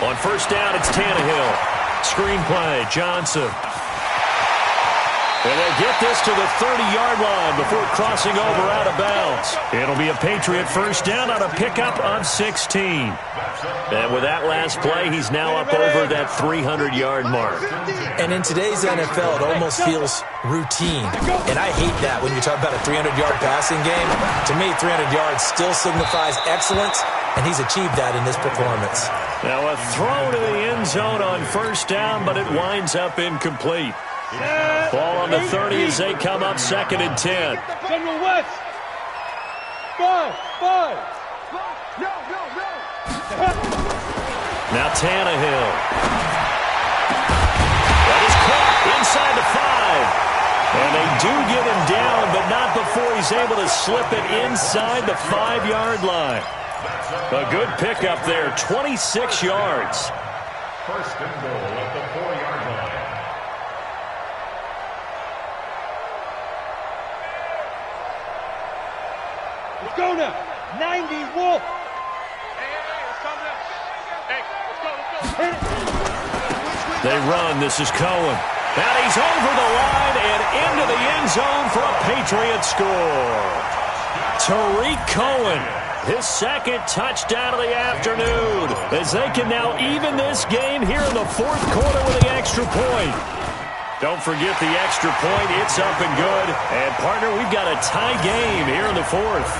On first down, it's Tannehill. Screen play, Johnson. And they get this to the 30-yard line before crossing over out of bounds. It'll be a Patriot first down on a pickup of 16. And with that last play, he's now up over that 300-yard mark. And in today's NFL, it almost feels routine. And I hate that when you talk about a 300-yard passing game. To me, 300 yards still signifies excellence, and he's achieved that in this performance. Now a throw to the end zone on first down, but it winds up incomplete. Ball on the 30 as they come up 2nd and 10. General West. 5. No. Now Tannehill. That is caught inside the 5. And they do get him down, but not before he's able to slip it inside the 5-yard line. A good pickup there, 26 yards. First and goal at the 4-yard line. Let's go now. 90 Wolf. They run. This is Cohen. And he's over the line and into the end zone for a Patriot score. Tariq Cohen, his second touchdown of the afternoon, as they can now even this game here in the fourth quarter with the extra point. Don't forget the extra point. It's up and good. And, partner, we've got a tie game here in the fourth.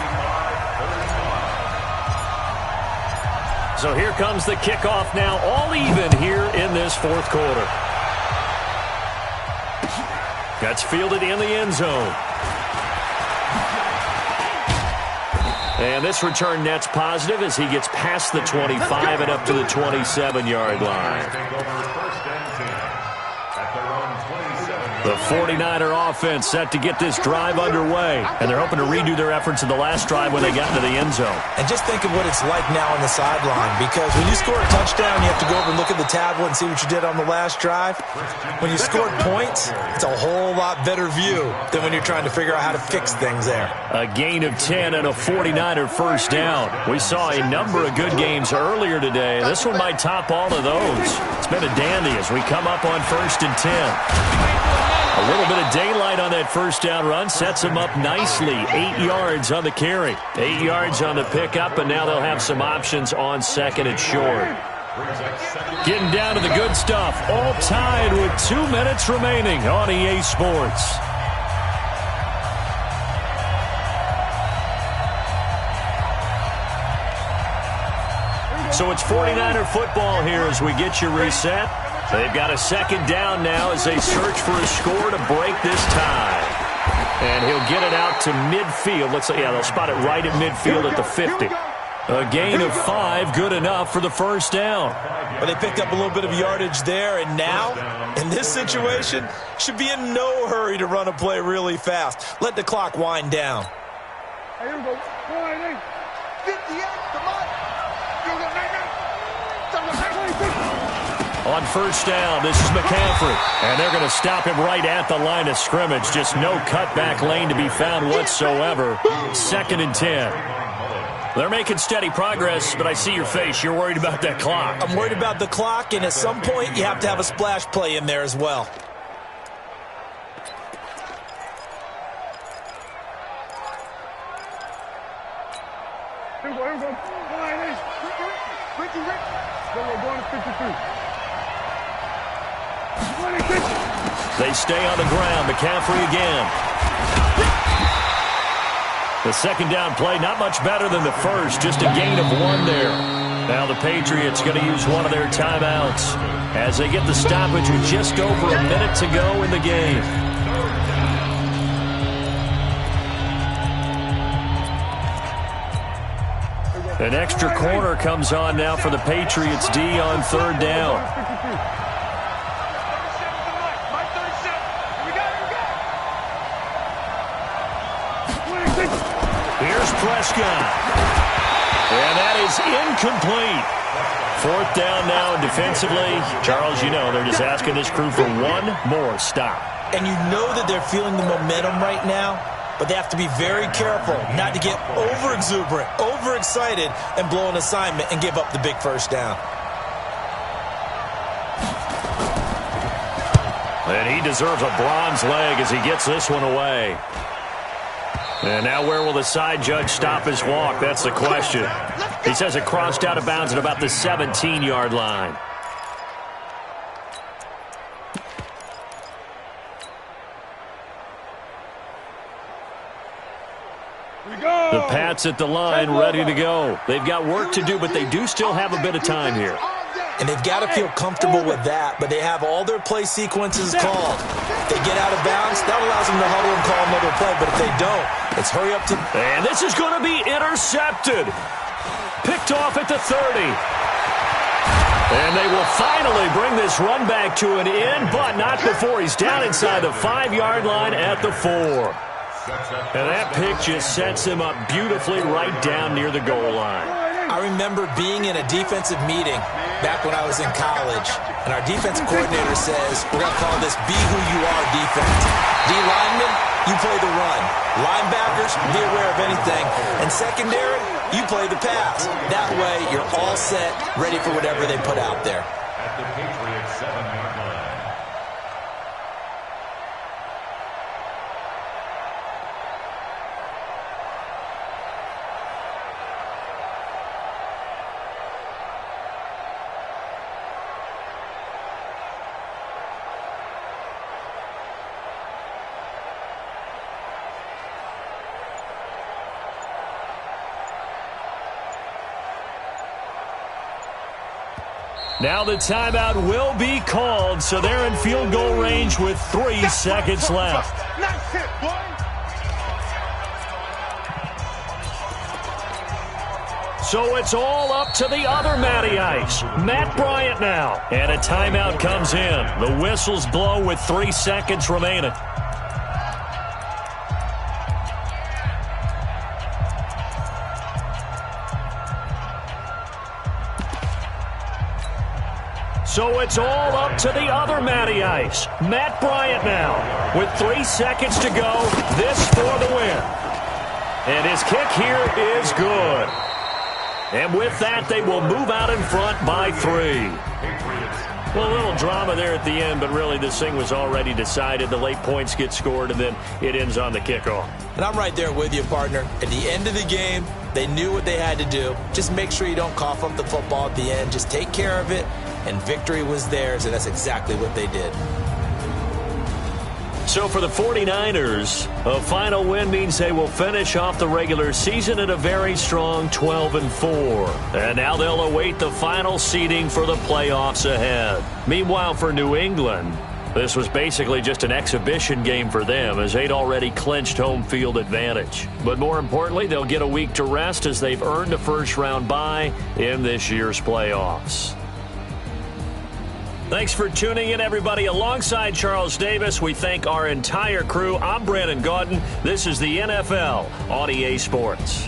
So here comes the kickoff now, all even here in this fourth quarter. That's fielded in the end zone. And this return net's positive as he gets past the 25 and up to the 27-yard line. Take over first and 10 at their own 27-yard The 49er offense set to get this drive underway, and they're hoping to redo their efforts in the last drive when they got into the end zone. And just think of what it's like now on the sideline, because when you score a touchdown, you have to go over and look at the tablet and see what you did on the last drive. When you scored points, it's a whole lot better view than when you're trying to figure out how to fix things there. A gain of 10 and a 49er first down. We saw a number of good games earlier today. This one might top all of those. It's been a dandy as we come up on 1st and 10. A little bit of daylight on that first down run sets them up nicely. 8 yards on the carry, 8 yards on the pickup, and now they'll have some options on 2nd and short. Getting down to the good stuff, all tied with 2 minutes remaining on EA Sports. So it's 49er football here as we get you reset. They've got a 2nd down now as they search for a score to break this tie. And he'll get it out to midfield. They'll spot it right at midfield at the 50. A gain of 5, good enough for the first down. Well, they picked up a little bit of yardage there, and now, in this situation, should be in no hurry to run a play really fast. Let the clock wind down. Hey, here we go. 58, the mark. On first down, this is McCaffrey, and they're going to stop him right at the line of scrimmage. Just no cutback lane to be found whatsoever. 2nd and 10. They're making steady progress, but I see your face. You're worried about that clock. I'm worried about the clock, and at some point, you have to have a splash play in there as well. Here we go. Ricky. We're going to 53. They stay on the ground. McCaffrey again. The 2nd down play, not much better than the first. Just a gain of 1 there. Now the Patriots going to use one of their timeouts as they get the stoppage with just over a minute to go in the game. An extra corner comes on now for the Patriots D on 3rd down. Here's Prescott. And that is incomplete. 4th down now, and defensively, Charles, you know, they're just asking this crew for one more stop. And you know that they're feeling the momentum right now, but they have to be very careful not to get over-exuberant, overexcited, and blow an assignment and give up the big first down. And he deserves a bronze leg as he gets this one away. And now where will the side judge stop his walk? That's the question. He says it crossed out of bounds at about the 17-yard line. The Pats at the line, ready to go. They've got work to do, but they do still have a bit of time here. And they've got to feel comfortable with that, but they have all their play sequences called. If they get out of bounds, that allows them to huddle and call another play, but if they don't, it's hurry up to... And this is going to be intercepted. Picked off at the 30. And they will finally bring this run back to an end, but not before he's down inside the 5-yard line at the 4. And that pick just sets him up beautifully right down near the goal line. I remember being in a defensive meeting back when I was in college, and our defensive coordinator says, we're going to call this be who you are defense. D-linemen, you play the run. Linebackers, be aware of anything. And secondary, you play the pass. That way, you're all set, ready for whatever they put out there. At the Patriots 7-yard line. Now the timeout will be called, so they're in field goal range with 3 seconds left. Nice hit, boy. So it's all up to the other Matty Ice, Matt Bryant now. And a timeout comes in. The whistles blow with 3 seconds remaining. So it's all up to the other Matty Ice, Matt Bryant now. With 3 seconds to go, this for the win. And his kick here is good. And with that, they will move out in front by 3. Well, a little drama there at the end, but really this thing was already decided. The late points get scored, and then it ends on the kickoff. And I'm right there with you, partner. At the end of the game, they knew what they had to do. Just make sure you don't cough up the football at the end. Just take care of it, and victory was theirs, and that's exactly what they did. So for the 49ers, a final win means they will finish off the regular season at a very strong 12-4. And now they'll await the final seeding for the playoffs ahead. Meanwhile, for New England, this was basically just an exhibition game for them as they'd already clinched home field advantage. But more importantly, they'll get a week to rest as they've earned a first-round bye in this year's playoffs. Thanks for tuning in, everybody. Alongside Charles Davis, we thank our entire crew. I'm Brandon Gaudin. This is the NFL on EA Sports.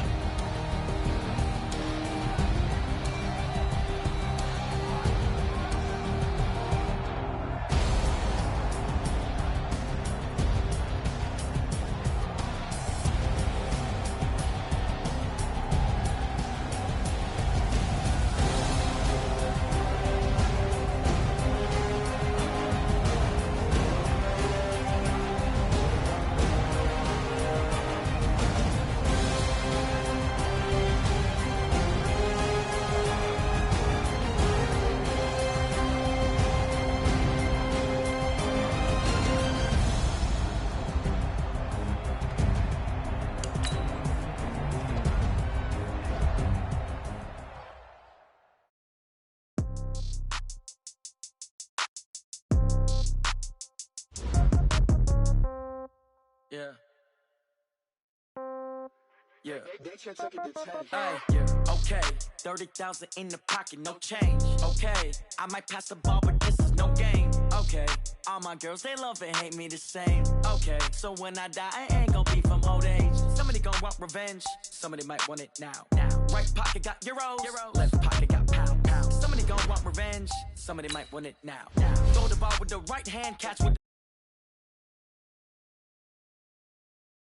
Yeah. Okay. 30,000 in the pocket, no change. Okay. I might pass the ball, but this is no game. Okay. All my girls, they love and hate me the same. Okay. So when I die, I ain't gonna be from old age. Somebody gonna want revenge. Somebody might want it now. Right pocket got euros. Left pocket got pound. Somebody gonna want revenge. Somebody might want it now. Throw the ball with the right hand, catch with the